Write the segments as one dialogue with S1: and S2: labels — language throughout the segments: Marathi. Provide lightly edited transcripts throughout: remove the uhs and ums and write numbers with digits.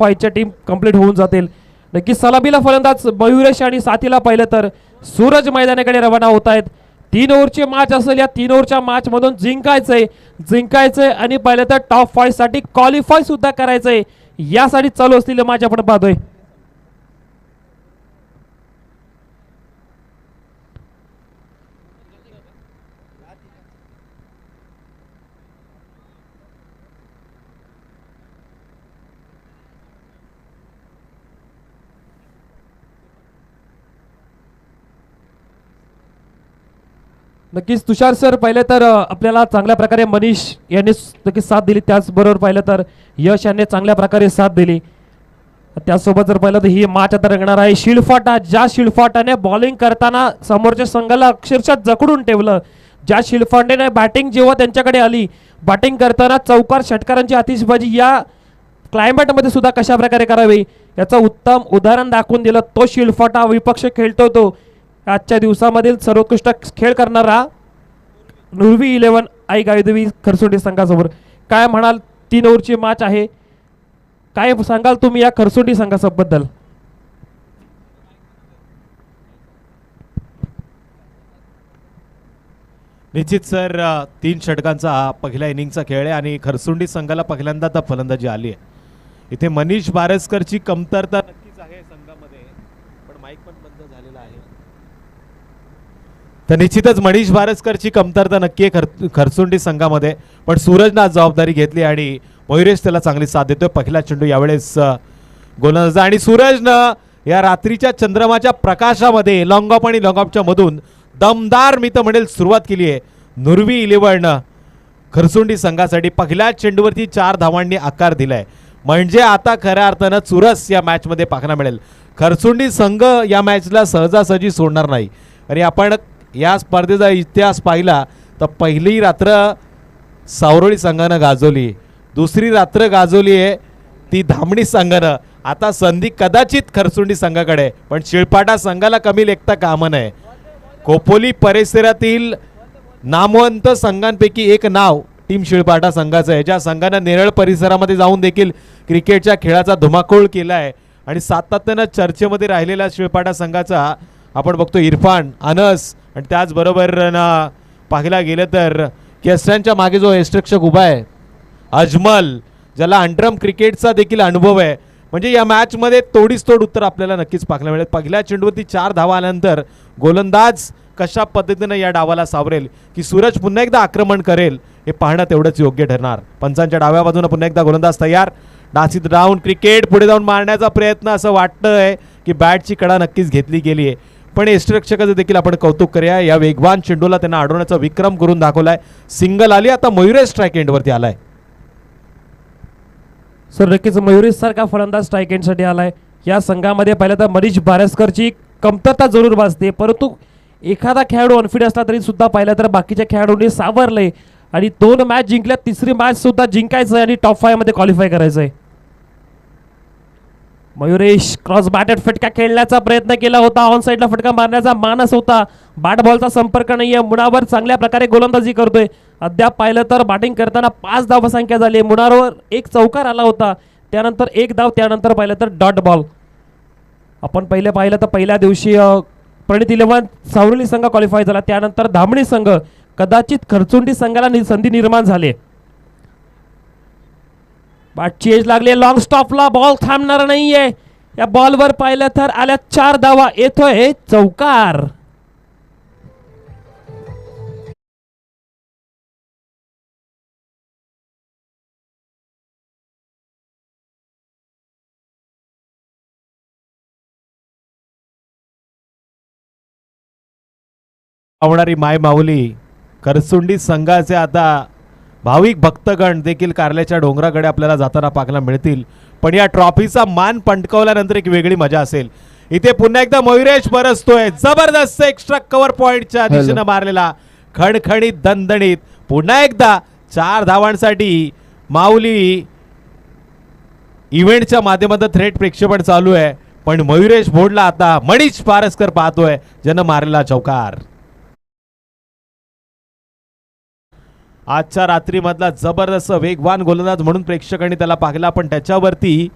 S1: पॉईंटच्या टीम कंप्लीट होऊन जातील. नक्की सलामीला फलंदाज मयुरेश आणि साथीला पाहिलं तर सूरज मैदानाकडे रवाना होत आहेत. 3 ओव्हरची मॅच असेल. या 3 ओव्हरच्या मॅच मधून जिंकायचंय आणि पाहिलं तर टॉप 5 साठी क्वालिफाय सुद्धा करायचंय. यासाठी चालू असलेली मॅच आपण पाहतोय. नक्कीच तुषार सर, पहिले तर आपल्याला चांगल्या प्रकारे मनीष यांनी नक्कीच साथ दिली. त्याचबरोबर पाहिलं तर यश यांनी चांगल्या प्रकारे साथ दिली. त्यासोबत जर पाहिलं तर ही मॅच आता रंगणार आहे शिळफाटा. ज्या शिळफाटाने बॉलिंग करताना समोरच्या संघाला अक्षरशः जखडून ठेवलं, ज्या शिळफाटाने बॅटिंग जेव्हा त्यांच्याकडे आली, बॅटिंग करताना चौकार षटकारांची आतिषबाजी या क्लायमेटमध्ये सुद्धा कशा प्रकारे करावी याचं उत्तम उदाहरण दाखवून दिलं. तो शिळफाटा विपक्ष खेळतो तो आजच्या दिवसामधील सर्वोत्कृष्ट खेळ करणारा नुरवी 11 आई गायदेवी खरसुंडी संघासमोर. काय म्हणाल, 3 ओव्हरची मॅच आहे, काय सांगाल तुम्ही या खरसुंडी संघाबद्दल?
S2: निश्चित सर, 3 षटकांचा हा पहिल्या इनिंगचा खेळ आहे आणि खरसुंडी संघाला पहिल्यांदा तर फलंदाजी आली आहे. इथे मनीष बारसकरची कमतरता नक्कीच आहे संघामध्ये, पण माईक पण बंद झालेला आहे. तर निश्चितच मनीष बारसकरची कमतरता नक्की आहे खरसुंडी संघामध्ये, पण सूरजनं आज जबाबदारी घेतली आणि मयुरेश त्याला चांगली साथ देतोय. पहिला चेंडू यावेळेस गोलंदाज आणि सूरजनं या रात्रीच्या चंद्रमाच्या प्रकाशामध्ये लॉंग ऑफ आणि लॉंग ऑफच्या मधून दमदार मी तर म्हणेल सुरुवात केली आहे. नुरवी 11 खरसुंडी संघासाठी पहिल्या चेंडूवरती 4 धावांनी आकार दिलाय. म्हणजे आता खऱ्या अर्थानं चुरस या मॅचमध्ये पाहायला मिळेल. खरसुंडी संघ या मॅचला सहजासहजी सोडणार नाही. आणि आपण या स्पर्धेचा इतिहास पाहिला तर पहिली रात्र सावरोळी संघानं गाजवली, दुसरी रात्र गाजवली आहे ती धामणी संघानं. आता संधी कदाचित खरसुंडी संघाकडे, पण शिळपाटा संघाला कमी लेखता कामा नये. खोपोली परिसरातील नामवंत संघांपैकी एक नाव टीम शिळपाटा संघाचं आहे, ज्या संघानं नेरळ परिसरामध्ये जाऊन देखील क्रिकेटच्या खेळाचा धुमाकूळ केला आहे. आणि सातत्यानं चर्चेमध्ये राहिलेल्या शिळपाटा संघाचा आपण बघतो इरफान, अनस आणि त्याचबरोबर पाहायला गेलं तर केस्ट्यांच्या मागे जो यष्टिरक्षक उभा आहे अजमल, ज्याला अंडरम क्रिकेटचा देखील अनुभव आहे. म्हणजे या मॅचमध्ये तोडीस तोड उत्तर आपल्याला नक्कीच पाहायला मिळेल. पहिल्या चेंडूवरती 4 धावा आल्यानंतर गोलंदाज कशा पद्धतीने या डावाला सावरेल, की सूरज पुन्हा एकदा आक्रमण करेल, हे पाहणं तेवढंच योग्य ठरणार. पंचांच्या डाव्या बाजूने पुन्हा एकदा गोलंदाज तयार. डासीत राऊंड क्रिकेट पुढे जाऊन मारण्याचा प्रयत्न, असं वाटतंय की बॅटची कडा नक्कीच घेतली गेली आहे, पण यष्टिरक्षकाचं देखील आपण कौतुक करूया. या वेगवान चेंडूला त्यांना अडवण्याचा विक्रम करून दाखवलाय. सिंगल आली. आता मयुरेश स्ट्राईक एंडवरती आलाय.
S1: सर नक्कीच मयुरेश सारखा फलंदाज स्ट्राईक एंडसाठी आलाय. या संघामध्ये पहिल्या तर मनीष बारसकरची कमतरता जरूर भासते, परंतु एखादा खेळाडू अनफिट असला तरी सुद्धा पाहिलं तर बाकीच्या खेळाडूंनी सावरले आणि 2 मॅच जिंकल्या, तिसरी मॅच सुद्धा जिंकायचं आहे आणि टॉप 5 मध्ये क्वालिफाय करायचंय. मयुरेश क्रॉस बॅटेड फटका खेळण्याचा प्रयत्न केला होता, ऑन साइडला फटका मारण्याचा मानस होता, बॅट बॉलचा संपर्क नाहीये. मुळावर चांगल्या प्रकारे गोलंदाजी करतोय. अद्याप पाहिलं तर बॅटिंग करताना 5 धावसंख्या झाली. मुळावर एक चौकार आला होता, त्यानंतर 1 धाव, त्यानंतर पाहिलं तर डॉट बॉल. आपण पाहिलं तर पहिल्या दिवशी प्रणित 11 सावरोली संघ क्वालिफाय झाला, त्यानंतर धामणी संघ, कदाचित खरचुंडी संघाला संधी निर्माण झाली. बॅटची एज लागली, लॉंग स्टॉपला बॉल थांबणार नाहीये. या बॉलवर पाहिलं तर आल्या 4 धावा, येतोय चौकार.
S2: आवणारी माय माऊली खरसुंडी संघाचे आता भाविक भक्तगण देखील कारल्याच्या डोंगराकडे आपल्याला जाताना पाहायला मिळतील. पण या ट्रॉफीचा मान पंटकवल्यानंतर एक वेगळी मजा असेल. इथे पुन्हा एकदा मयुरेश बरसतोय, जबरदस्त एक्स्ट्रा कव्हर पॉइंटच्या दिशेने मारलेला खणखणीत दणदणीत. पुन्हा एकदा 4 धावांसाठी माऊली इव्हेंटच्या माध्यमातून थ्रेट प्रेक्षेपण चालू आहे, पण मयुरेश बोर्डला आता मनीष बारसकर पाहतोय, ज्यानं मारलेला चौकार. आजच्या रात्रीमधला जबरदस्त वेगवान गोलंदाज म्हणून प्रेक्षकांनी त्याला पाहिला, पण त्याच्यावरती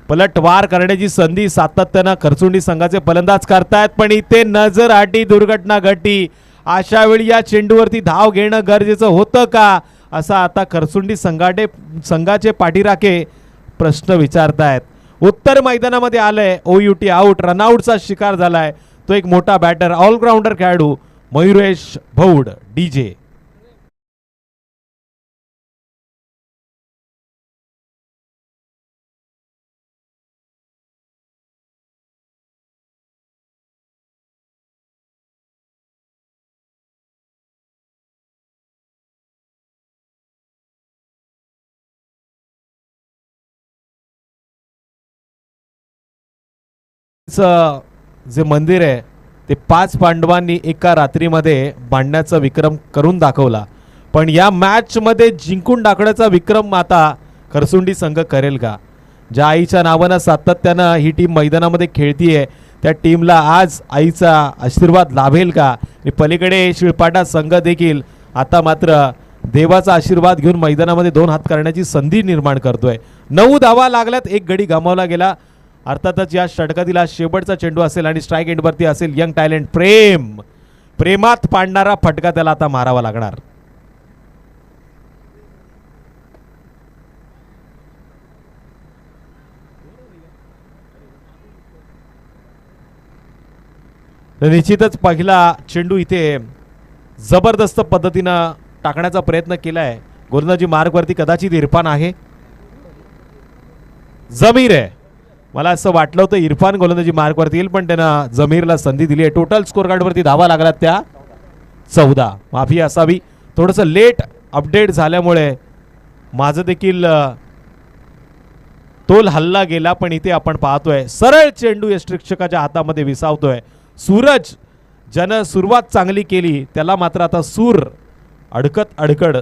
S2: पलटवार करण्याची संधी सातत्यानं खरसुंडी संघाचे फलंदाज करतायत, पण इथे नजर आटी दुर्घटना घडली. अशा वेळी या चेंडूवरती धाव घेणं गरजेचं होतं का, असा आता खरसुंडी संघाचे पाठीराखे प्रश्न विचारतायत. उत्तर मैदानामध्ये आलंय OUT आउट, रनआउटचा शिकार झालाय तो एक मोठा बॅटर ऑलराऊंडर खेळाडू मयुरेश भौड DJ. जे मंदिर आहे ते 5 पांडवांनी एका रात्रीमध्ये बांधण्याचा विक्रम करून दाखवला, पण या मॅच मध्ये जिंकून टाकण्याचा विक्रम आता खरसुंडी संघ करेल का? ज्या आईच्या नावानं सातत्यानं ही टीम मैदानामध्ये खेळतीये त्या टीमला आज आईचा आशीर्वाद लाभेल का? पलीकडे शिळपाटा संघ देखील आता मात्र देवाचा आशीर्वाद घेऊन मैदानामध्ये 2 हात करण्याची संधी निर्माण करतोय. 9 धावा लागल्यात, 1 गडी गमावला गेला. अर्थातच या षटकातील शेवटचा चेंडू असेल आणि स्ट्राईक एंडवरती असेल यंग टॅलेंट प्रेमात पाडणारा फटका त्याला आता मारावा लागणार. निश्चितच पहिला चेंडू इथे जबरदस्त पद्धतीनं टाकण्याचा प्रयत्न केलाय. गोलंदाजी मार्गवरती कदाचित इरफान आहे, जमीर आहे. मला असं वाटलं होतं इरफान गोलंदाजी मार्कवरती येईल, पण त्यानं जमीरला संधी दिली आहे. टोटल स्कोर कार्डवरती धावा लागल्यात त्या 14. माफी असावी, थोडंसं लेट अपडेट झाल्यामुळे माझं देखील तोल हल्ला गेला, पण इथे आपण पाहतोय सरळ चेंडू यष्टिक्षकाच्या हातामध्ये विसावतोय. सूरज ज्यानं सुरुवात चांगली केली त्याला मात्र आता सूर अडकड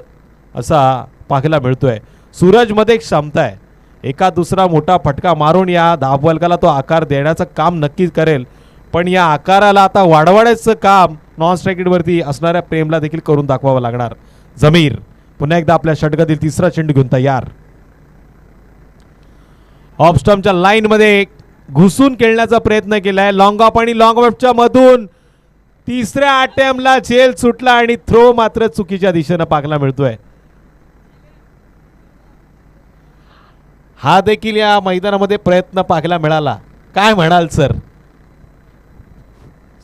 S2: असा पाहायला मिळतोय. सूरजमध्ये एक क्षमता आहे, एका दुसरा मोठा फटका मारून या धावफलकाला तो आकार देण्याचं काम नक्कीच करेल, पण या आकाराला आता वाढवायचं काम नॉन स्ट्राईकवरती असणाऱ्या प्रेमला देखील करून दाखवावं लागणार. जमीर पुन्हा एकदा आपल्या षटकातील तिसरा चेंडू घेऊन तयार. ऑफ स्टंपच्या लाईन मध्ये घुसून खेळण्याचा प्रयत्न केलाय. लॉंग ऑफ आणि लॉंग ऑफच्या मधून तिसऱ्या अटेम्प्टला झेल सुटला आणि थ्रो मात्र चुकीच्या दिशेनं पाहायला मिळतोय. हा देखील या मैदानामध्ये प्रयत्न पाहायला मिळाला. काय म्हणाल सर?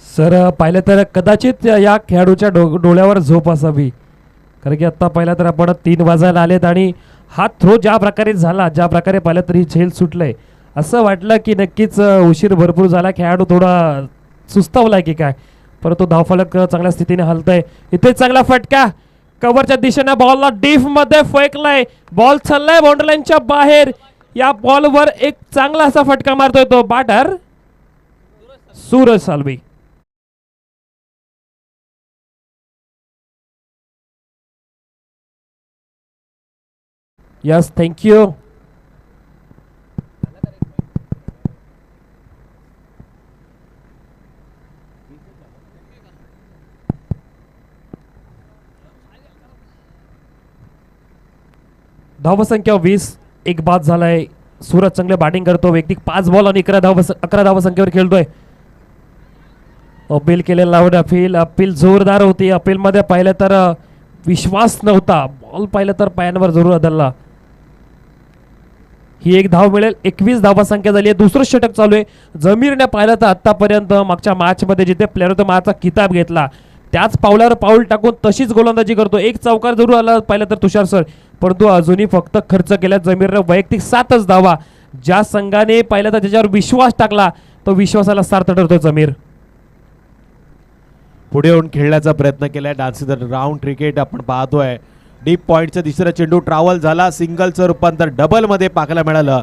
S1: सर पाहिलं तर कदाचित या खेळाडूच्या डोळ्यावर झोप असावी, कारण की आता पाहिलं तर आपण 3 वाजायला आलेत आणि हा थ्रो ज्या प्रकारे झाला, ज्या प्रकारे पाहिलं तरी झेल सुटलंय, असं वाटलं की नक्कीच उशीर भरपूर झाला, खेळाडू थोडा सुस्तावलाय की काय, परंतु धावफलक चांगल्या स्थितीने हलतंय. इथे चांगला फटका कव्हरच्या दिशेने बॉलला डीप मध्ये फेकलाय, बॉल चाललाय बाउंड्री लाईनच्या बाहेर. या बॉलवर एक चांगला असा फटका मारतोय तो batter Suraj Salvi. Yes, thank you. धावसंख्या 20, 1 बाद झालाय. सूरज चांगले बॅटिंग करतो, वैयक्तिक 5 बॉल आणि 11 धावसंख्येवर खेळतोय. अपील केलेला लावड अपील जोरदार होती. अपील मध्ये पाहिलं तर विश्वास नव्हता, बॉल पाहिलं तर पायांवर जरूर आदळला. ही 1 धाव मिळेल. 21 धावसंख्या झाली आहे. दुसरं षटक चालू आहे. जमीरने पाहिलं तर आतापर्यंत मागच्या मॅच मध्ये जिथे प्लेअर ऑफ द मॅचचा किताब घेतला त्याच पावलावर पाऊल टाकून तशीच गोलंदाजी करतो. 1 चौकार जरूर आला पाहिलं तर तुषार सर, परंतु अजूनही फक्त खर्च केल्या जमीरने वैयक्तिक 7च धावा. ज्या संघाने पाहिलं तर त्याच्यावर विश्वास टाकला तो विश्वासाला सार्थ ठरतो जमीर.
S2: पुढे येऊन खेळण्याचा प्रयत्न केलाय. डान्स द राऊंड क्रिकेट आपण पाहतोय. डीप पॉइंटचा तिसरा चेंडू ट्रॅव्हल झाला, सिंगलचं रूपांतर डबल मध्ये पाहायला मिळालं.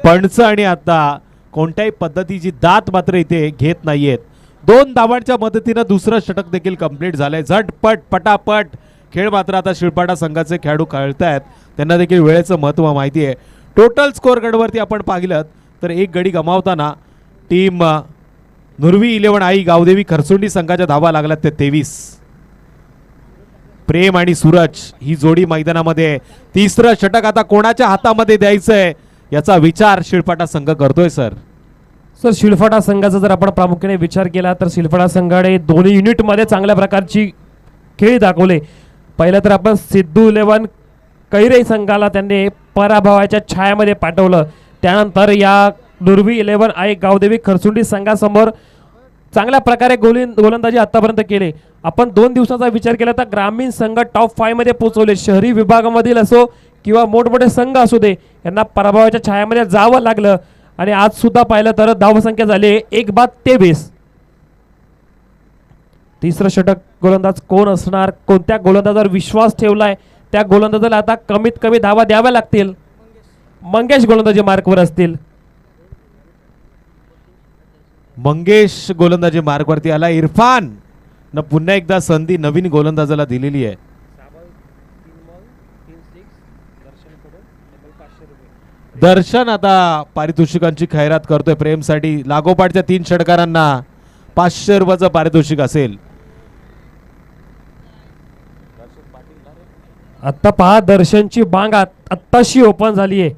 S2: पंच आणि आता कोणत्याही पद्धतीची दात मात्र इथे घेत नाहीयेत. 2 धावांच्या मदतीनं दुसरं षटक देखील कंप्लीट झालंय. झटपट पटापट खेळ मात्र आता शिळपाटा संघाचे खेळाडू खेळतायत, त्यांना देखील वेळेचं महत्त्व माहिती आहे. टोटल स्कोर कार्डवरती आपण पाहिलं तर 1 गडी गमावताना टीम नुरवी 11 आई गावदेवी खरसुंडी संघाच्या धावा लागल्यात ते 23. प्रेम आणि सूरज ही जोडी मैदानामध्ये. तिसरं षटक आता कोणाच्या हातामध्ये द्यायचंय याचा विचार शिळपाटा संघ करतोय सर.
S1: सर शिळफाटा संघाचा जर आपण प्रामुख्याने विचार केला तर शिळफाटा संघाने दोन्ही युनिटमध्ये चांगल्या प्रकारची खेळ दाखवले. पहिलं तर आपण सिद्धू 11 कैरे संघाला त्यांनी पराभवाच्या छायामध्ये पाठवलं. त्यानंतर या दुर्वी 11 आई गावदेवी खरसुंडी संघासमोर चांगल्या प्रकारे गोलंदाजी आतापर्यंत केले. आपण 2 दिवसाचा विचार केला तर ग्रामीण संघ टॉप 5 मध्ये पोहोचवले. शहरी विभागामधील असो किंवा मोठमोठे संघ असू दे यांना पराभवाच्या छायामध्ये जावं लागलं. आणि आज सुद्धा पाहिलं तर धावसंख्या झाली 1/23. तिसरं षटक गोलंदाज कोण असणार, कोणत्या गोलंदाजावर विश्वास ठेवलाय, त्या गोलंदाजाला आता कमीत कमी धावा द्याव्या लागतील. मंगेश गोलंदाजी मार्कवर असतील.
S2: मंगेश गोलंदाजी मार्गवरती आला. इरफान न पुन्हा एकदा संधी नवीन गोलंदाजाला दिलेली आहे. दर्शन आता पारितोषिकांची खैरात करतोय प्रेमसाठी. लागोपाठच्या 3 षटकारांना 500 रुपयाचं पारितोषिक असेल.
S1: आता पहा दर्शनची बांग आत्ताशी ओपन झाली आहे.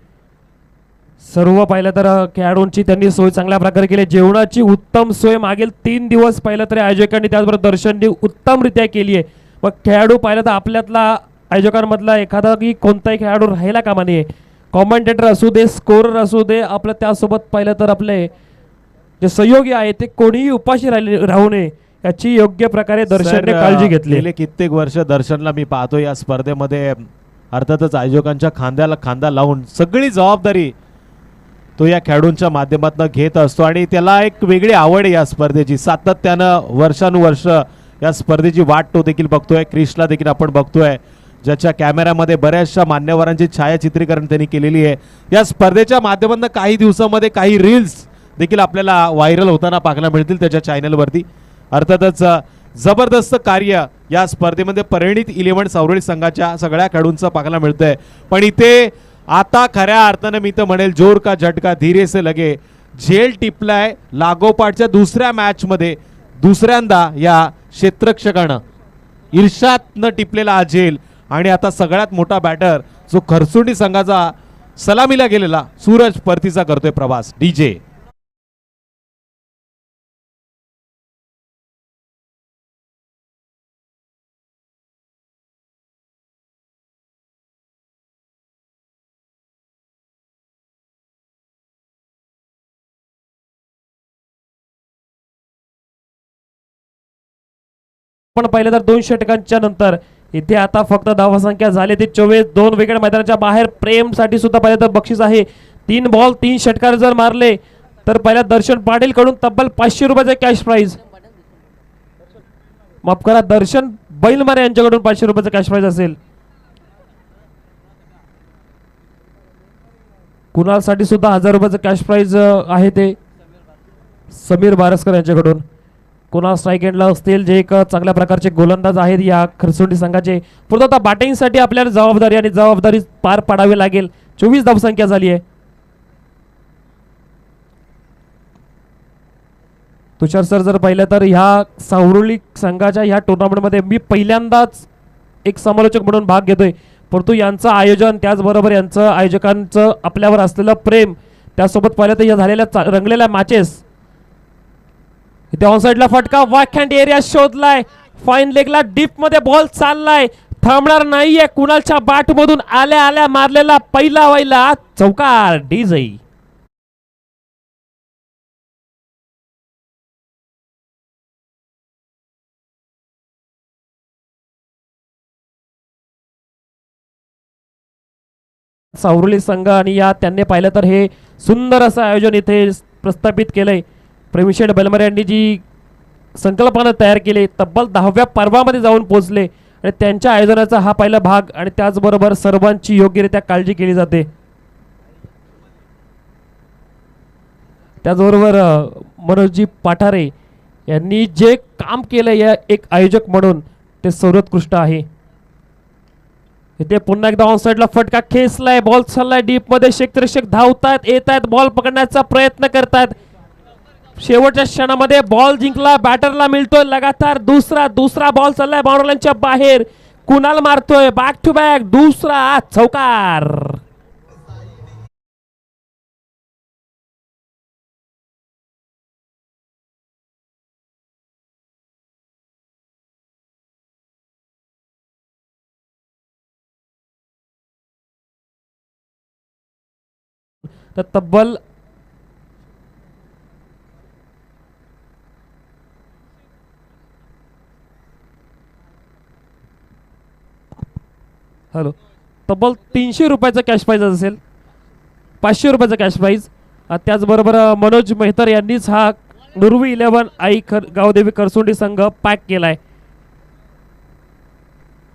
S1: सर्व पाहिलं तर खेळाडूंची त्यांनी सोय चांगल्या प्रकारे केली. जेवणाची उत्तम सोय मागील 3 दिवस पाहिलं तरी आयोजकांनी त्याचबरोबर दर्शननी उत्तमरित्या केली आहे. मग खेळाडू पाहिलं तर आपल्यातला आयोजकांमधला एखादा की कोणताही खेळाडू राहिला कामा नये. कॉमेंटेटर असू दे, स्कोरर असू दे, आपलं त्यासोबत पाहिलं तर आपले जे सहयोगी आहे ते कोणीही उपाशी राहू नये याची योग्य प्रकारे दर्शनने काळजी घेतली.
S2: गेले कित्येक वर्ष दर्शनला मी पाहतो या स्पर्धेमध्ये. अर्थातच आयोजकांच्या खांद्याला खांदा लावून सगळी जबाबदारी तो या खेळाडूंच्या माध्यमातून घेत असतो आणि त्याला एक वेगळी आवड आहे या स्पर्धेची. सातत्यानं वर्षानुवर्ष या स्पर्धेची वाट तो देखील बघतोय. क्रिशला देखील आपण बघतोय ज्याच्या कॅमेऱ्यामध्ये बऱ्याचशा मान्यवरांची छायाचित्रीकरण त्यांनी केलेली आहे. या स्पर्धेच्या माध्यमातून काही दिवसामध्ये काही रील्स देखील आपल्याला व्हायरल होताना पाहायला मिळतील त्याच्या चॅनलवरती. अर्थातच जबरदस्त कार्य या स्पर्धेमध्ये परिणित 11 सावरळी संघाच्या सगळ्या खेळाडूंचं पाहायला मिळतंय. पण इथे आता खऱ्या अर्थानं मी तर म्हणेल जोर का झटका धीरे से लगे. झेल टिपलाय लागोपाठच्या दुसऱ्या मॅच मध्ये दुसऱ्यांदा या क्षेत्ररक्षकानं इर्षादनं टिपलेला हा झेल. आणि आता सगळ्यात मोठा बॅटर जो खरसुंडी संघाचा सलामीला गेलेला सूरज परतीचा करतोय प्रवास. डीजे
S1: पण पाहिलं तर 2 षटकांच्या नंतर इथे आता फक्त धावसंख्या झाली ती 24. 2 विकेट मैदानाच्या बाहेर. प्रेमसाठी सुद्धा पाहिलं तर बक्षीस आहे. 3 बॉल 3 षटकार जर मारले तर पहिल्या दर्शन पाटील कडून तब्बल 500 रुपयाचे कॅश प्राइज. माफ करा, दर्शन बैलमारे यांच्याकडून 500 रुपयाचं कॅश प्राइज असेल. कुणालसाठी सुद्धा 1000 रुपयाचं कॅश प्राइज आहे ते समीर बारसकर यांच्याकडून. कुणाल स्ट्राईक एंडला असतील जे एक चांगल्या प्रकारचे गोलंदाज आहेत या खरसुंडी संघाचे. पुढे आता बॅटिंगसाठी आपल्याला जबाबदारी पार पाडावी लागेल. 24 धावसंख्या झाली आहे. तुषार सर जर पाहिलं तर ह्या सावरुली संघाच्या ह्या टुर्नामेंटमध्ये मी पहिल्यांदाच एक समालोचक म्हणून भाग घेतोय. परंतु यांचं आयोजन त्याचबरोबर यांचं आयोजकांचं आपल्यावर असलेलं प्रेम त्यासोबत पाहिलं तर या झालेल्या रंगलेल्या मॅचेस. इथे ऑनसाइडला फटका वाकहँड एरिया शोधलाय. फाईन लेगला डीप मध्ये बॉल चाललाय. थांबणार नाहीये. कुणालच्या बॅट मधून आल्या आल्या मारलेला पहिला चौकार. डीजे सावरुली संघ आणि या त्यांनी पाहिलं तर हे सुंदर असं आयोजन इथे प्रस्थापित केलंय. प्रेमशेठ बेलमरे यांनी जी संकल्पना तयार केली तब्बल 10व्या पर्वामध्ये जाऊन पोहोचले आणि त्यांच्या आयोजनाचा हा पहिला भाग आणि त्याचबरोबर सर्वांची योग्यरित्या काळजी केली जाते. त्याचबरोबर मनोजजी पाठारे यांनी जे काम केलं या एक आयोजक म्हणून ते सर्वोत्कृष्ट आहे. इथे पुन्हा एकदा ऑनसाइडला फटका खेचलाय. बॉल चाललाय डीप मध्ये. क्षेत्ररक्षक धावतायत येत आहेत बॉल पकडण्याचा प्रयत्न करतायत. शेवटच्या क्षणामध्ये बॉल जिंकला. बॅटरला मिळतोय लगातार दुसरा बॉल चाललाय बाउंड्रीच्या बाहेर. कुणाल मारतोय बॅक टू बॅक दुसरा चौकार. तर तब्बल हॅलो तब्बल 300 रुपयाचा कॅश प्राइज असेल, 500 रुपयाचा कॅश प्राइज. त्याचबरोबर मनोज मेहतर यांनीच हा नुरवी 11 आई गावदेवी करसोंडी संघ पॅक केलाय.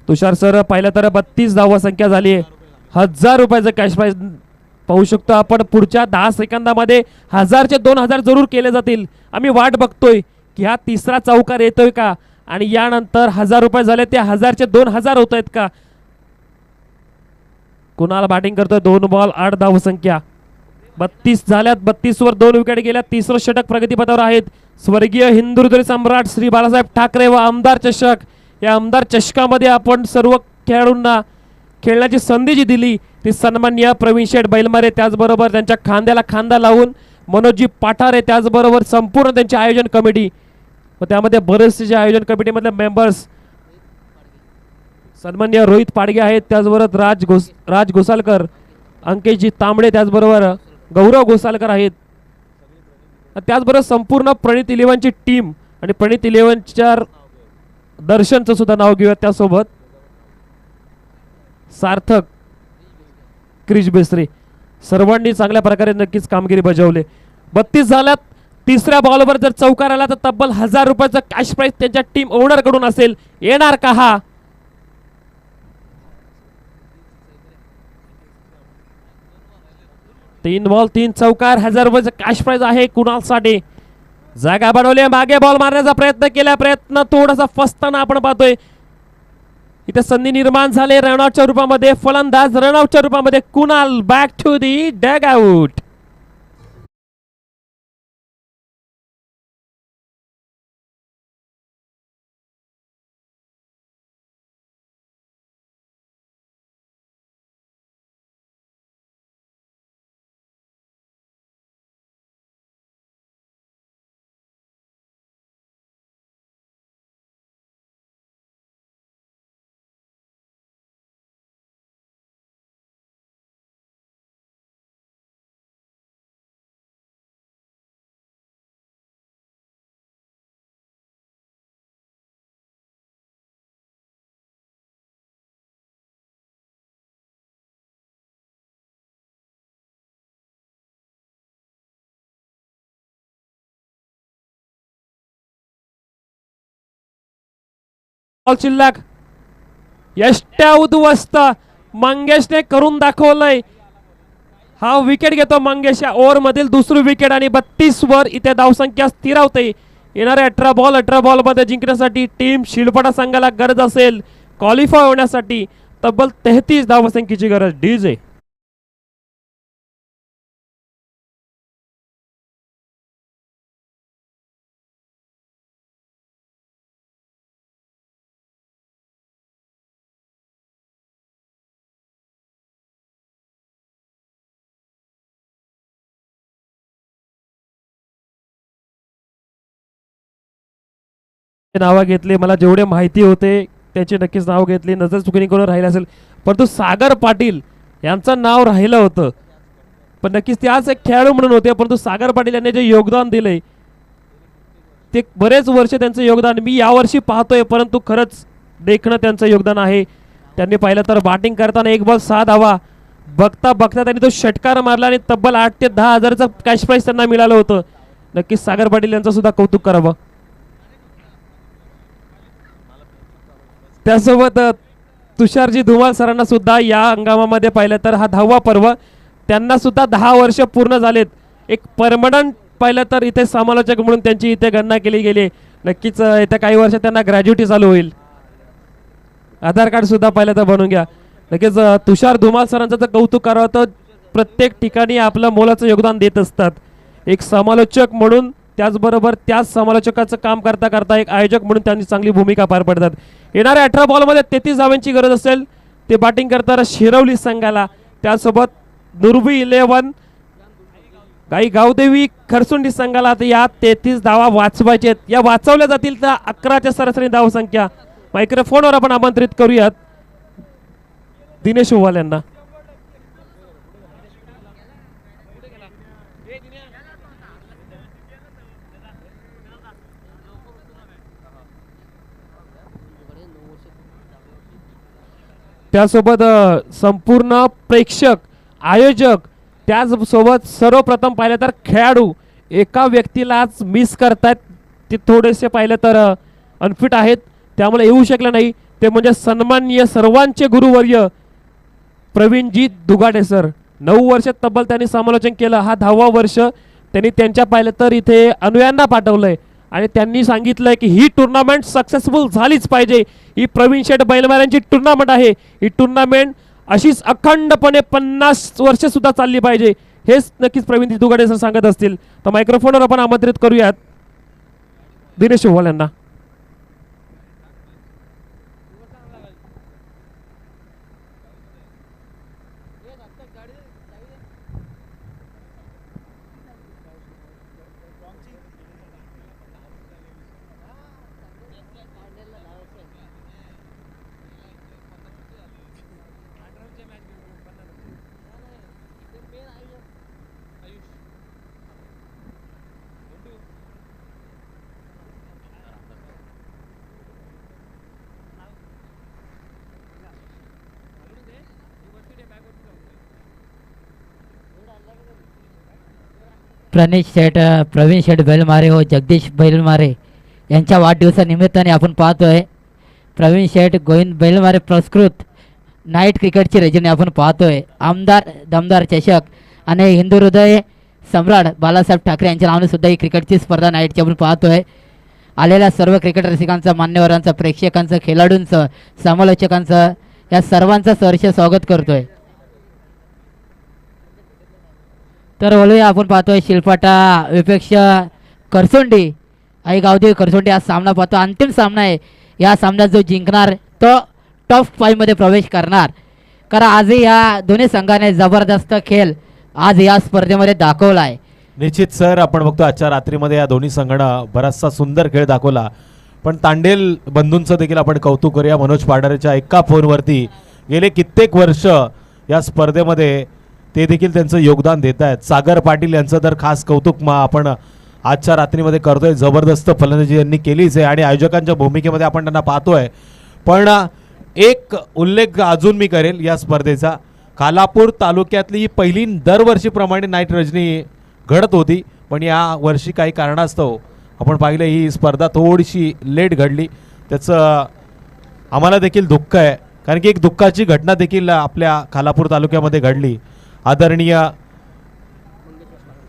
S1: तुषार सर पाहिलं तर 32 धावा संख्या झाली आहे. 1000 रुपयाचं कॅश प्राइज पाहू शकतो आपण. पुढच्या 10 सेकंदामध्ये 1000चे 2000 जरूर केले जातील. आम्ही वाट बघतोय की हा तिसरा चौकार येतोय का आणि यानंतर 1000 रुपये झाले ते 1000चे 2000 होत आहेत का. कुणाला बॅटिंग करतोय. 2 बॉल 8 धाव संख्या. 32 झाल्यात. 32 वर 2 विकेट गेल्या. तिसरं षटक प्रगतीपथावर आहेत. स्वर्गीय हिंदुहृदय सम्राट श्री बाळासाहेब ठाकरे व आमदार चषक, या आमदार चषकामध्ये आपण सर्व खेळाडूंना खेळण्याची संधी जी दिली ती सन्माननीय प्रवीण शेठ बैलमारे, त्याचबरोबर त्यांच्या खांद्याला खांदा लावून मनोजी पाठारे, त्याचबरोबर संपूर्ण त्यांची आयोजन कमिटी व त्यामध्ये बरेचसे जे आयोजन कमिटीमधले मेंबर्स सन्माननीय रोहित पाडगे आहेत, त्याचबरोबर राज घोसालकर, अंकेशजी तांबडे, त्याचबरोबर गौरव घोसालकर आहेत. त्याचबरोबर संपूर्ण प्रणित 11ची टीम आणि प्रणित 11च्या दर्शनचं सुद्धा नाव घेऊया. त्यासोबत सार्थक, क्रिश बेसरे, सर्वांनी चांगल्या प्रकारे नक्कीच कामगिरी बजावले. 32 झाल्यात. तिसऱ्या बॉलवर जर चौकार आला तर तब्बल 1000 रुपयाचा कॅश प्राइज त्यांच्या टीम ओनर कडून असेल. येणार का हा. 3 बॉल 3 चौकार. 1000 रुपयाचा कॅश प्राइज आहे कुणालसाठी. जागा बनवली. मागे बॉल मारण्याचा प्रयत्न केला. प्रयत्न थोडासा फसताना आपण पाहतोय. इथे संधी निर्माण झाले रनआउटच्या रूपामध्ये. फलंदाज रनआउटच्या रूपामध्ये Kunal back to the dugout. शिल्लक. यष्ट्या उद्ध्वस्त मंगेशने करून दाखवलंय. हा विकेट घेतो मंगेश या ओव्हर मधील दुसरी विकेट आणि 32 वर इथे धावसंख्या स्थिरावते. येणाऱ्या 18 बॉल मध्ये जिंकण्यासाठी टीम शिलपडा संघाला गरज असेल क्वालिफाय होण्यासाठी तब्बल 33 धावसंख्येची गरज. डीजे नाव घेतले. मला जेवढे माहिती होते त्याची नक्कीच नाव घेतली. नजर चुकीने कोण राहिलं असेल परंतु सागर पाटील यांचं नाव राहिलं होतं. पण नक्कीच ते आज एक खेळाडू म्हणून होते परंतु सागर पाटील यांनी जे योगदान दिले ते बरेच वर्ष त्यांचं योगदान मी यावर्षी पाहतोय परंतु खरंच देखणं त्यांचं योगदान आहे. त्यांनी पाहिलं तर बॅटिंग करताना 1 बॉल 6 धावा. बघता बघता त्यांनी तो षटकार मारला आणि तब्बल 8 ते 10 हजाराचं कॅश प्राइज त्यांना मिळालं होतं. नक्कीच सागर पाटील यांचं सुद्धा कौतुक करावं. त्यासोबत तुषारजी धुमाल सरांना सुद्धा या हंगामामध्ये पाहिलं तर हा 10वा पर्व. त्यांना सुद्धा 10 वर्ष पूर्ण झालेत. एक परमनंट पाहिलं तर इथे समालोचक म्हणून त्यांची इथे गणना केली गेली. नक्कीच येत्या काही वर्षात त्यांना ग्रॅज्युटी चालू होईल. आधार कार्ड सुद्धा पाहिलं तर बनवून घ्या. नक्कीच तुषार धुमाल सरांचं तर कौतुक करावं तर प्रत्येक ठिकाणी आपलं मोलाचं योगदान देत असतात. एक समालोचक म्हणून त्याचबरोबर त्याच समालोचकाचं काम करता करता एक आयोजक म्हणून त्यांची चांगली भूमिका पार पडतात. येणाऱ्या 18 बॉलमध्ये 33 धावांची गरज असेल. ते बॅटिंग करताना शिरवली संघाला. त्यासोबत नुरवी 11 काही गावदेवी खरसुंडी संघाला या 33 धावा वाचवायचे. या वाचवल्या जातील तर 11च्या सरासरी धावसंख्या. मायक्रोफोनवर आपण आमंत्रित करूयात दिनेश उवाल यांना. त्यासोबत संपूर्ण प्रेक्षक आयोजक त्याचसोबत सर्वप्रथम पाहिलं तर खेळाडू एका व्यक्तीला आज मिस करतात. ते थोडेसे पाहिलं तर अनफिट आहेत, त्यामुळे येऊ शकले नाही. ते म्हणजे सन्माननीय सर्वांचे गुरुवर्य प्रवीणजी दुगाडे सर. 9 वर्ष तब्बल त्यांनी समालोचन केलं. हा 10वा वर्ष त्यांनी त्यांच्या पाहिलं तर इथे अनुयांना पाठवलंय आणि त्यांनी सांगितलंय की ही टुर्नामेंट सक्सेसफुल झालीच पाहिजे. ही प्रवीण शेठ बैलमाऱ्यांची टुर्नामेंट आहे. ही टुर्नामेंट अशीच अखंडपणे 50 वर्ष सुद्धा चालली पाहिजे. हेच नक्कीच प्रवीण दुगाडे सर सांगत असतील. तर मायक्रोफोनवर आपण आमंत्रित करूयात दिनेश ओवाल यांना.
S3: प्रवीण शेठ बैलमारे व जगदीश बैलमारे यांच्या वाढदिवसानिमित्ताने आपण पाहतोय प्रवीण शेठ गोविंद बैलमारे पुरस्कृत नाईट क्रिकेटची रजनी आपण पाहतोय. आमदार दमदार चषक आणि हिंदू हृदय सम्राट बाळासाहेब ठाकरे यांच्या नावाने सुद्धा ही क्रिकेटची स्पर्धा नाईटची आपण पाहतोय. आलेल्या सर्व क्रिकेट रसिकांचं, मान्यवरांचं, प्रेक्षकांचं, खेळाडूंचं, समालोचकांचं या सर्वांचं सहर्ष स्वागत करतोय. तर वळूया आपण पाहतोय शिलपाटा विपेक्ष करसोंडी आई गावदेवी करसोंडी हा सामना पाहतो. अंतिम सामना आहे. या सामन्यात जो जिंकणार तो टॉप 5 मध्ये प्रवेश करणार. कारण आजही या दोन्ही संघाने जबरदस्त खेळ आज या स्पर्धेमध्ये दाखवला आहे.
S2: निश्चित सर, आपण बघतो आजच्या रात्रीमध्ये या दोन्ही संघानं बराचसा सुंदर खेळ दाखवला. पण तांडेल बंधूंचं देखील आपण कौतुक करूया. मनोज पाडारेच्या एका फोनवरती गेले कित्येक वर्ष या स्पर्धेमध्ये ते देखील त्यांचं योगदान देत आहेत. सागर पाटील यांचं तर खास कौतुक आपण आजच्या रात्रीमध्ये करतोय. जबरदस्त फलंदाजी यांनी केलीच आहे आणि आयोजकांच्या भूमिकेमध्ये आपण त्यांना पाहतोय. पण एक उल्लेख अजून मी करेल या स्पर्धेचा. खालापूर तालुक्यातली ही पहिली दरवर्षीप्रमाणे नाईट रजनी घडत होती, पण या वर्षी काही कारणास्तव आपण पाहिलं ही स्पर्धा थोडीशी लेट घडली. त्याचं आम्हाला देखील दुःख आहे, कारण की एक दुःखाची घटना देखील आपल्या खालापूर तालुक्यामध्ये घडली. आदरणीय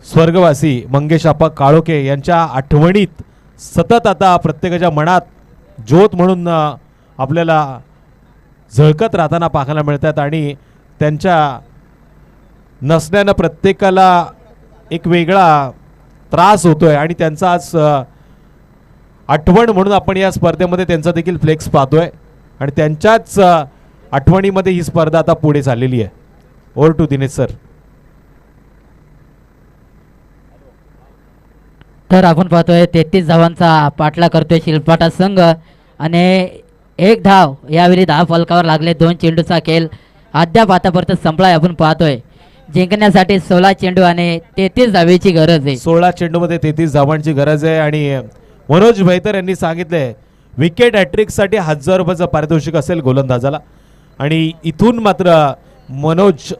S2: स्वर्गवासी मंगेशाप्पा काळोखे यांच्या आठवणीत सतत आता प्रत्येकाच्या मनात ज्योत म्हणून आपल्याला झळकत राहताना पाहायला मिळतात आणि त्यांच्या नसण्यानं प्रत्येकाला एक वेगळा त्रास होतोय आणि त्यांचा आज आठवण म्हणून आपण या स्पर्धेमध्ये त्यांचा देखील फ्लेक्स पाहतोय आणि त्यांच्याच आठवणीमध्ये ही स्पर्धा आता पुढे चाललेली आहे. Over to Dinesh sir.
S3: तर आपण पाहतोय 33 धावांचा पाठला करतोय शिलपाटा संघ आणि 1 धाव यावेळी 10 फलकावर लागले. 2 चेंडूचा खेळ अद्याप आतापर्यंत संपलाय. आपण पाहतोय जिंकण्यासाठी 16 चेंडू आणि 33 धावेची गरज आहे.
S2: 16 चेंडूमध्ये 33 धावांची गरज आहे आणि मनोज भैतर यांनी सांगितलंय विकेट हॅट्रिकसाठी 1000 रुपयाचं पारितोषिक असेल गोलंदाजाला आणि इथून मात्र मनोज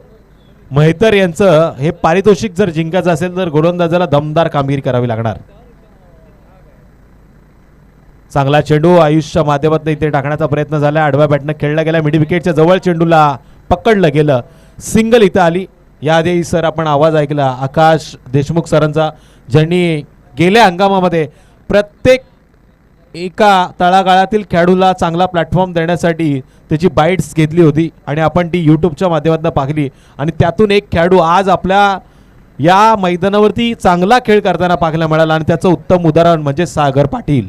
S2: म्हैतर यांचं हे पारितोषिक जर जिंकायचं असेल तर गोलंदाजाला दमदार कामगिरी करावी लागणार. चांगला चेंडू आयुषच्या माध्यमातून इथे टाकण्याचा प्रयत्न झाला. आडव्या बॅटनं खेळला गेला. मिड विकेटच्या जवळ चेंडूला पकडलं गेलं. सिंगल इथं आली. याआधी सर आपण आवाज ऐकला आकाश देशमुख सरांचा, ज्यांनी गेल्या हंगामामध्ये प्रत्येक एका तळागाळातील खेळाडूला चांगला प्लॅटफॉर्म देण्यासाठी त्याची बाईट्स घेतली होती आणि आपण ती यूट्यूबच्या माध्यमातून पाहिली आणि त्यातून एक खेळाडू आज आपल्या या मैदानावरती चांगला खेळ करताना पाहायला मिळाला आणि त्याचं उत्तम उदाहरण म्हणजे सागर पाटील.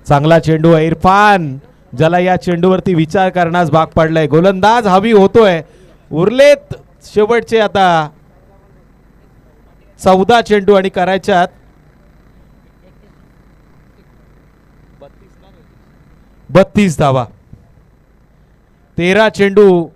S2: चांगला चेंडू आहे. इरफान ज्याला या चेंडूवरती विचार करण्यास भाग पडलाय. गोलंदाज हवी होतोय. उरलेत शेवटचे आता 14 चेंडू आणि करायच्यात 32 धावा. 13 चेंडू.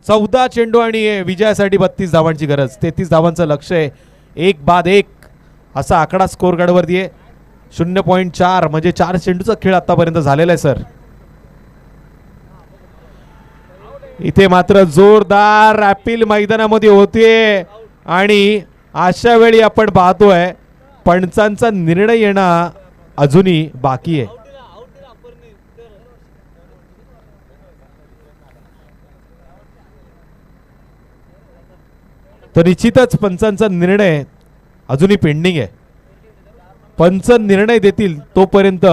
S2: चौदा चेंडू आणि विजयासाठी 32 धावांची गरज. 33 धावांचं लक्ष आहे. 1 बाद 1 असा आकडा स्कोर कार्डवरती आहे. 0.4 म्हणजे 4 चेंडूचा खेळ आतापर्यंत झालेला आहे सर. इथे मात्र जोरदार अपील मैदानामध्ये होते आणि अशा वेळी आपण पाहतोय पंचांचा निर्णय येणं अजूनही बाकी आहे. तर निश्चितच पंचांचा निर्णय अजूनही पेंडिंग आहे. पंच निर्णय देतील तोपर्यंत.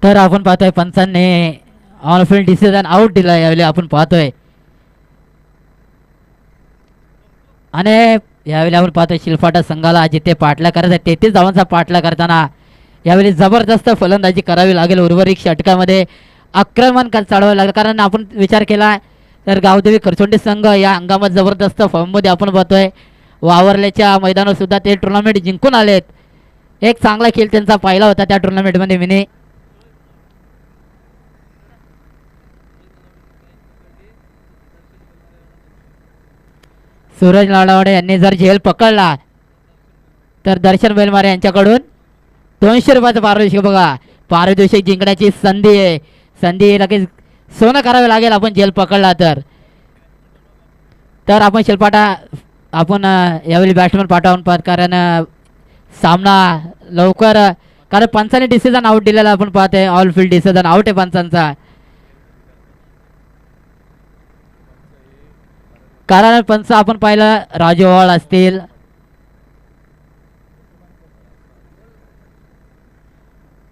S3: तर आपण पाहतोय पंचांनी ऑन फील्ड डिसिजन आउट दिला यावेळी आपण पाहतोय. आणि यावेळी आपण पाहतोय शिलफाटा संघाला जिथे पाठला करायचा 33 धावांचा पाठला करताना यावेळी जबरदस्त फलंदाजी करावी लागेल. उर्वरित षटकामध्ये आक्रमण चालवावं लागेल. कारण आपण विचार केला तर गावदेवी खरसोंडी संघ या हंगामात जबरदस्त फॉर्ममध्ये आपण पाहतोय. वावरल्याच्या मैदानावर सुद्धा ते टुर्नामेंट जिंकून आलेत. एक चांगला खेळ त्यांचा पाहिला होता त्या टुर्नामेंटमध्ये मिनी. सूरज लाडावडे यांनी जर झेल पकडला तर दर्शन बेलमारे यांच्याकडून 200 रुपयाचं पारितोषिक. बघा पारितोषिक जिंकण्याची संधी आहे. संधी लगेच सोनं करावे लागेल आपण झेल पकडला तर आपण शिलपाटा आपण यावेळी बॅट्समन पाठवून पाहत. कारण सामना लवकर कारण पंचाने डिसिजन आउट दिलेला आपण पाहतोय. ऑल फील्ड डिसिजन आउट आहे पंचांचा. कारण पंच आपण पाहिलं राजू ओवाळ असतील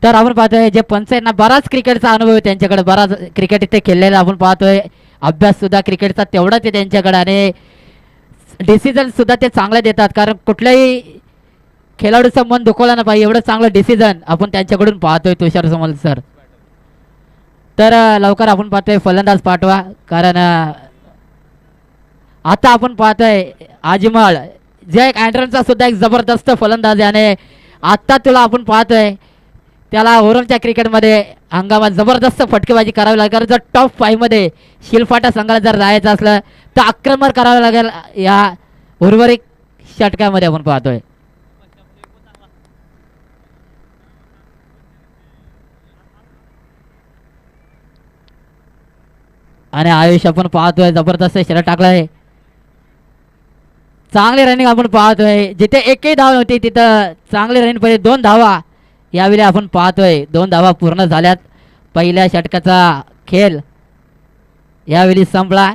S3: तर आपण पाहतोय जे पंच आहेत ना बराच क्रिकेटचा अनुभव आहे त्यांच्याकडे. बराच क्रिकेट इथे खेळलेला आपण पाहतोय. अभ्यास सुद्धा क्रिकेटचा तेवढाच आहे त्यांच्याकडे आणि डिसिजन सुद्धा ते चांगले देतात. कारण कुठल्याही खेळाडूचं मन दुखवलं ना पाहिजे एवढं चांगलं डिसिजन आपण त्यांच्याकडून पाहतोय तुषार समोल सर. तर लवकर आपण पाहतोय फलंदाज पाठवा. कारण आता आपण पाहतोय आजमल जे एक अँड्रनचा सुद्धा एक जबरदस्त फलंदाज आहे आणि आत्ता तुला आपण पाहतोय त्याला ओरमच्या क्रिकेटमध्ये हंगामात जबरदस्त फटकेबाजी करावी लागेल. जर टॉप 5 मध्ये शिलफाटा संघाला जर जायचं असलं तर आक्रमण करावं लागेल या उर्वरित षटकामध्ये आपण पाहतोय. आणि आयुष आपण पाहतोय जबरदस्त शर्ट टाकलाय. चांगली रनिंग आपण पाहतोय. जिथे एकही धाव नव्हती तिथं चांगली रनिंग पहिले 2 धावा यावेळी आपण पाहतोय. 2 धावा पूर्ण झाल्यात. पहिल्या षटकाचा खेळ यावेळी संपला.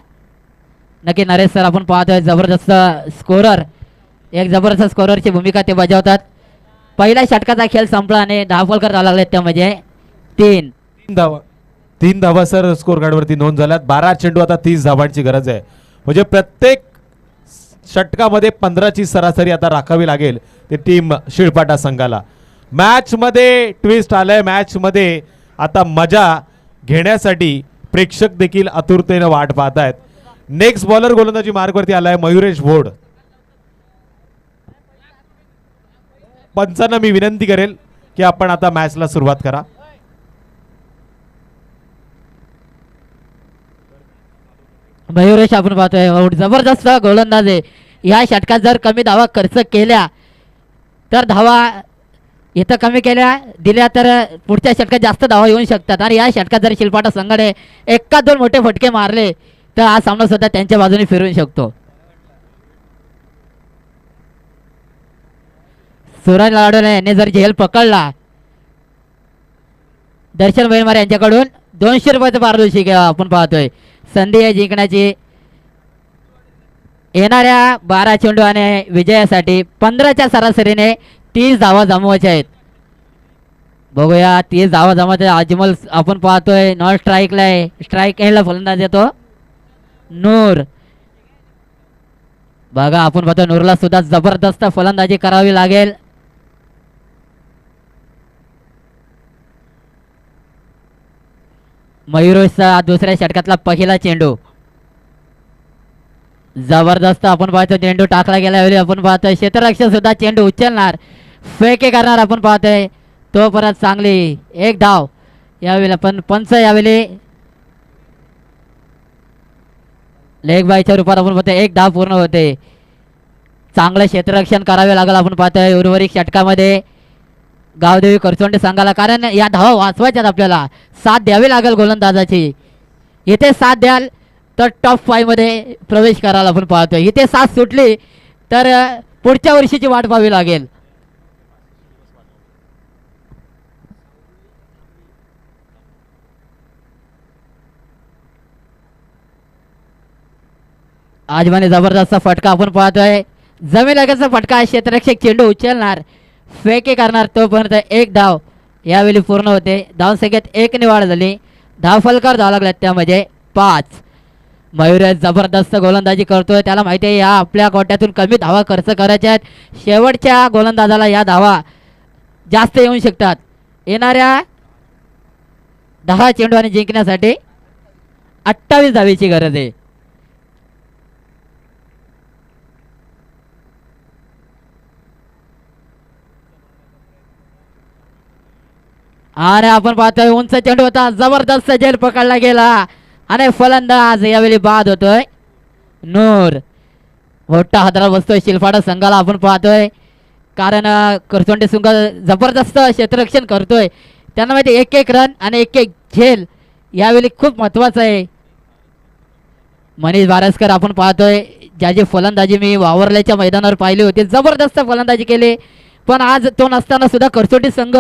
S3: नक्की नरेश सर आपण पाहतोय जबरदस्त स्कोरर. एक जबरदस्त स्कोररची भूमिका ते बजावतात. पहिल्या षटकाचा खेळ संपला आणि धावफलकर जावं लागले त्यामध्ये 3
S2: धावा. 3 धावा सर स्कोर कार्डवरती नोंद झाल्यात. 12 चेंडू आता 30 धावांची गरज आहे. म्हणजे प्रत्येक षटकामध्ये 15ची सरासरी आता राखावी लागेल ते टीम शिळपाटा संघाला. मॅच मध्ये ट्विस्ट आलाय. मॅच मध्ये आता मजा घेण्यासाठी प्रेक्षक देखील आतुरतेने वाट पाहत आहेत. नेक्स्ट बॉलर गोलंदाजी मार्गवरती आलाय मयुरेश भोड. पंचांना मी विनंती करेल की आपण आता मॅचला सुरुवात करा.
S3: मयुरेश आपण पाहतोय जबरदस्त गोलंदाज आहे. या षटकात जर कमी धावा खर्च केल्या तर धावा इथं कमी केल्या दिल्या तर पुढच्या षटकात जास्त धावा येऊ शकतात. आणि या षटकात जर शिलपाटा संघाने 1-2 मोठे फटके मारले तर हा सामना सुद्धा त्यांच्या बाजूने फिरवू शकतो. सूरज लाडोले यांनी जर झेल पकडला दर्शन बैलमारे यांच्याकडून 200 रुपयाचं पारितोषिक आपण पाहतोय. संधी आहे जिंकण्याची. येणाऱ्या 12 चेंडू आणि विजयासाठी 15च्या सरासरीने 30 धावा जमवायच्या आहेत. बघूया 30 धावा जमवायचे. अजमल आपण पाहतोय नॉन स्ट्राईकला आहे. स्ट्राईक एंडला फलंदाज येतो नूर. बघा आपण पाहतो नूरला सुद्धा जबरदस्त फलंदाजी करावी लागेल. मयुरेशचा दुसऱ्या षटकातला पहिला चेंडू. जबरदस्त आपण पाहतो चेंडू टाकला गेला यावेळी आपण पाहतोय क्षेत्ररक्षक सुद्धा चेंडू उचलणार फेके करणार आपण पाहतोय तो परत चांगली एक धाव यावेळी आपण पंच यावेळी लेग बायच्या रूपात आपण पाहतोय एक धाव पूर्ण होते चांगलं क्षेत्ररक्षण करावे लागेल आपण पाहतोय उर्वरित षटकामध्ये गावदेवी करचोंडे संघाला कारण या धावा वाचवायच्यात आपल्याला साथ द्यावी लागेल गोलंदाजाची इथे साथ द्याल तर टॉप 5 मध्ये प्रवेश करायला आपण पाहतोय इथे साथ सुटली तर पुढच्या वर्षीची वाट पाहावी लागेल आजमाने जबरदस्त फटका आपण पाहतोय जमीन लगतचा फटका क्षेत्ररक्षक चेंडू उचलणार फेके करणार तोपर्यंत एक धाव यावेळी पूर्ण होते धावसंख्येत 1 ने वाढ झाली धाव फलकार धाव लागल्यात त्यामध्ये 5 मयूर जबरदस्त गोलंदाजी करतोय त्याला माहिती आहे या आपल्या गोट्यातून कमी धावा खर्च करायच्या आहेत शेवटच्या गोलंदाजाला या धावा जास्त येऊ शकतात येणाऱ्या 10 चेंडूने जिंकण्यासाठी 28 धावेची गरज आहे आणि आपण पाहतोय उंच चेंडू होता जबरदस्त झेल पकडला गेला आणि फलंदाज यावेळी बाद होतोय नूर मोठा हादरा बसतोय शिलफाडा संघाला आपण पाहतोय कारण करचोंडे संघ जबरदस्त क्षेत्ररक्षण करतोय त्यांना माहिती 1-1 रन आणि 1-1 झेल यावेळी खूप महत्वाचं आहे मनीष बारसकर आपण पाहतोय ज्याची फलंदाजी मी वावरल्याच्या मैदानावर पाहिली होती जबरदस्त फलंदाजी केली पण आज तो नसताना सुद्धा करचोटी संघ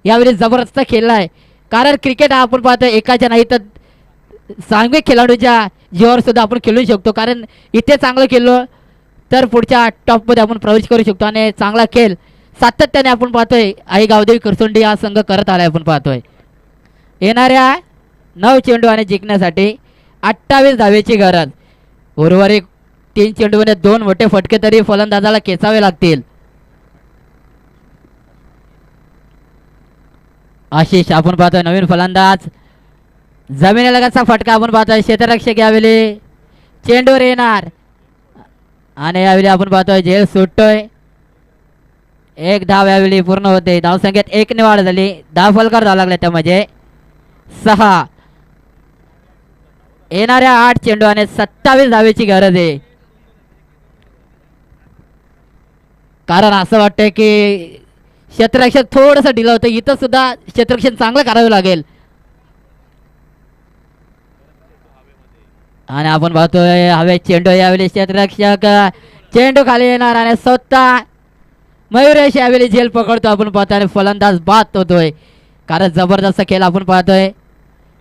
S3: यावेळी जबरदस्त खेळलाय कारण क्रिकेट हा आपण पाहतोय एकाच्या नाही तर सांघिक खेळाडूच्या जीवावर सुद्धा आपण खेळू शकतो कारण इथे चांगलं खेळलो तर पुढच्या टॉपमध्ये आपण प्रवेश करू शकतो आणि चांगला खेळ सातत्याने आपण पाहतोय आई गावदेवी करसोंडी हा संघ करत आलाय आपण पाहतोय येणाऱ्या 9 चेंडू आणि जिंकण्यासाठी 28 धावेची गरज उर्वरित 3 चेंडूमध्ये 2 मोठे फटके तरी फलंदाजाला खेचावे लागतील आशिष आपण पाहतोय नवीन फलंदाज जमिनीलगतचा फटका आपण पाहतोय क्षेत्ररक्षक यावेळी चेंडूवर येणार आणि यावेळी आपण पाहतोय झेल सुटतोय एक धाव यावेळी पूर्ण होते धावसंख्येत 1 ने वाढ झाली धाव फलकार धाव लागला त्यामध्ये 6 येणाऱ्या 8 चेंडू आणि 27 धावेची गरज आहे कारण असं वाटतंय की क्षेत्ररक्षण थोडंसं ढिलं होतं इथं सुद्धा क्षेत्ररक्षण चांगलं करावं लागेल आणि आपण पाहतोय हवे चेंडू यावेळी क्षेत्ररक्षक चेंडू खाली येणार आणि स्वतः मयुरेश यावेळी झेल पकडतो आपण पाहतोय आणि फलंदाज बाद होतोय कारण जबरदस्त खेळ आपण पाहतोय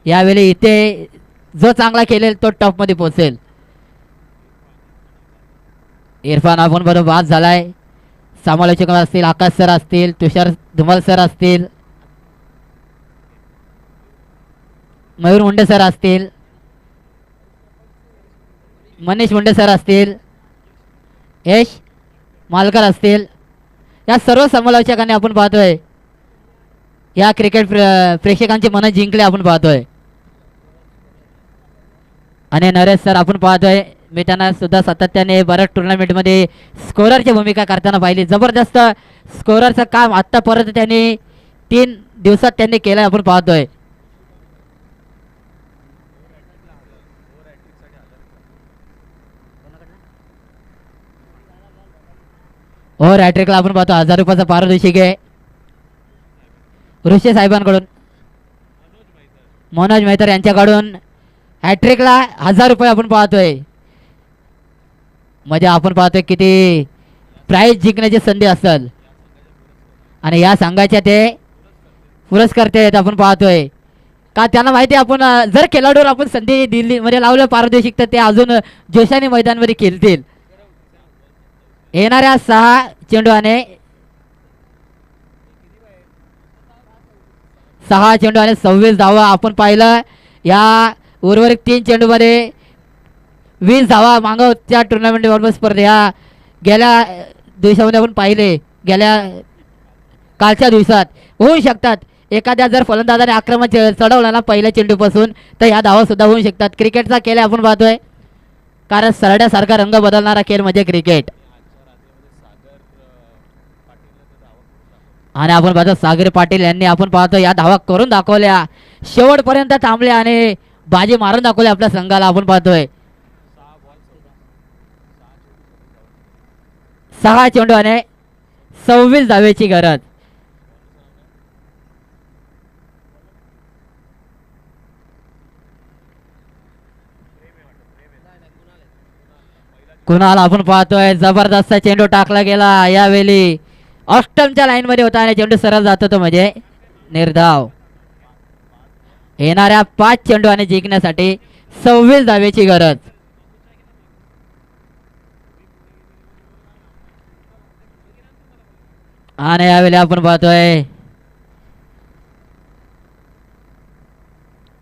S3: यावेळी इथे जो चांगला खेळेल तो टॉपमध्ये पोहोचेल इरफान आपण बरोबर बाद झालाय समालोचक असतील आकाश सर असतील तुषार धुमाल सर असतील मयूर मुंडे सर असतील मनीष मुंडे सर असतील यश मालकर असतील या सर्व समालोचकांनी आपण पाहतोय या क्रिकेट प्रेक्षकांची मनं जिंकले आपण पाहतोय आणि नरेश सर आपण पाहतोय मी त्यांना सुद्धा सातत्याने बऱ्याच टुर्नामेंटमध्ये स्कोररची भूमिका करताना पाहिली जबरदस्त स्कोररचं काम आत्ता परत त्यांनी 3 दिवसात त्यांनी केलं आपण पाहतोय हो रॅट्रिकला आपण पाहतो 1000 रुपयाचा पारितोषिक आहे ऋषी साहेबांकडून मनोज मेहतर यांच्याकडून हॅट्रिकला 1000 रुपये आपण पाहतोय म्हणजे आपण पाहतोय किती प्राइज जिंकण्याची संधी असेल आणि या संघाच्या ते पुरस्कर्ते आहेत आपण पाहतोय का त्यांना माहिती आहे आपण जर खेळाडूवर आपण संधी दिली म्हणजे लावलं पारितोषिक तर ते अजून जोशाने मैदानामध्ये खेळतील येणाऱ्या 6 चेंडूने 6 चेंडू आणि 26 धावा आपण पाहिलं या उर्वरित 3 चेंडूमध्ये 20 धावा मागव त्या टुर्नामेंट बरोबर स्पर्धे या गेल्या दिवसामध्ये आपण पाहिले गेल्या कालच्या दिवसात होऊ शकतात एखाद्या जर फलंदाजाने आक्रमण चढवला ना पहिल्या चेंडूपासून तर ह्या धावा सुद्धा होऊ शकतात क्रिकेटचा खेळ आपण पाहतोय कारण सरड्यासारखा रंग बदलणारा खेळ म्हणजे क्रिकेट. आणि आपण पाहतो सागर पाटील यांनी आपण पाहतो या धावा करून दाखवल्या, शेवटपर्यंत थांबले आणि बाजी मारून दाखवले आपल्या संघाला. आपण पाहतोय 6 चेंडू आणि 26 धावेची गरज. कुणाल आपण पाहतोय जबरदस्त चेंडू टाकला गेला. यावेळी ऑस्टमच्या लाईन मध्ये होता आणि चेंडू सरळ जात होतो म्हणजे निर्धाव. येणाऱ्या 5 चेंडू आणि जिंकण्यासाठी 26 धावेची गरज. आणि यावेळी आपण पाहतोय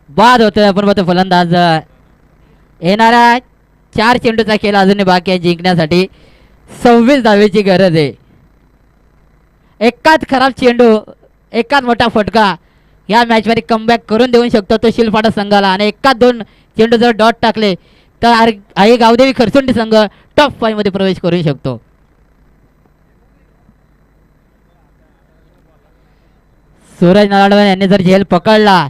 S3: बाद होतोय. आपण पाहतो फलंदाज. येणाऱ्या 4 चेंडूचा खेळ अजूनही बाकी आहे. जिंकण्यासाठी 26 धावेची गरज आहे. एकाच खराब चेंडू, एकाच मोठा फटका या मॅच मध्ये कमबॅक करून देऊ शकतो तो शिलपाडा संघाला. आणि एकाच 2 चेंडू जर डॉट टाकले तर आई गावदेवी खरसुंडी संघ टॉप 5 मध्ये प्रवेश करू शकतो. सूरज नलाडवान यांनी जर झेल पकडला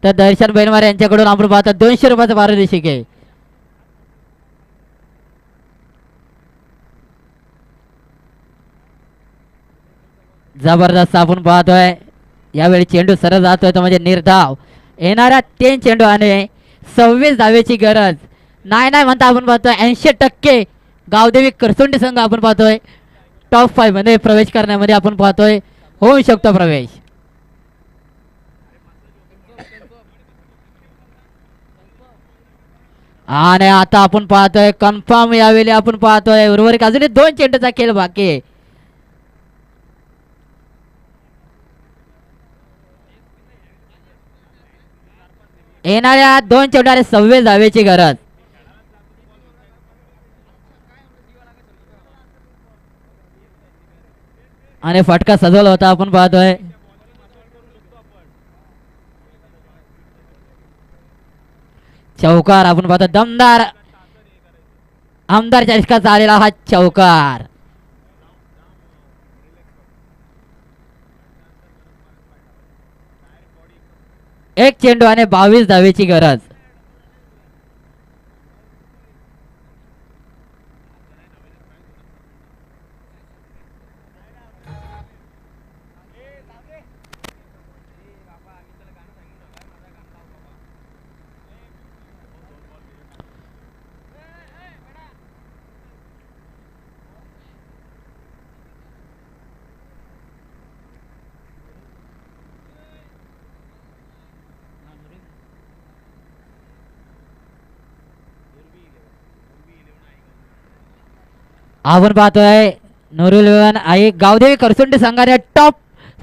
S3: तर दर्शन बैलमारे यांच्याकडून आपण पाहतो 200 रुपयाचा पारितोषिक आहे. जबरदस्त आपण पाहतोय यावेळी चेंडू सरळ जातोय तो म्हणजे निर्धाव. येणाऱ्या 3 चेंडू आणि 26 धावेची गरज. नाही म्हणता आपण पाहतोय 80% गावदेवी करसुंडी संघ आपण पाहतोय टॉप 5 मध्ये प्रवेश करण्यामध्ये आपण पाहतोय होऊ शकतो प्रवेश. आणि आता आपण पाहतोय कन्फर्म यावेळी आपण पाहतोय उर्वरित अजूनही 2 चेंडूचा खेळ बाकी आहे. येणाऱ्या 2 चेंडू आणि 26 धावेची गरज. आणि फटका सजवला होता आपण पाहतोय. चौकार आपण पाहतो दमदार आमदार चषकाचा आलेला हा चौकार. एक चेंडू आणि 22 धावेची गरज. आपण पाहतोय नूरुल आई गावदेवी करसुंडी संघाने टॉप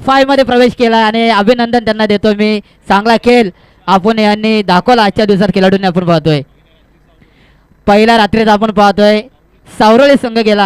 S3: 5 मध्ये प्रवेश केला आणि अभिनंदन त्यांना देतो मी. चांगला खेळ आपण यांनी दाखवला आजच्या दिवसात खेळाडूंनी आपण पाहतोय. पहिल्या रात्रीत आपण पाहतोय सावरळी संघ गेला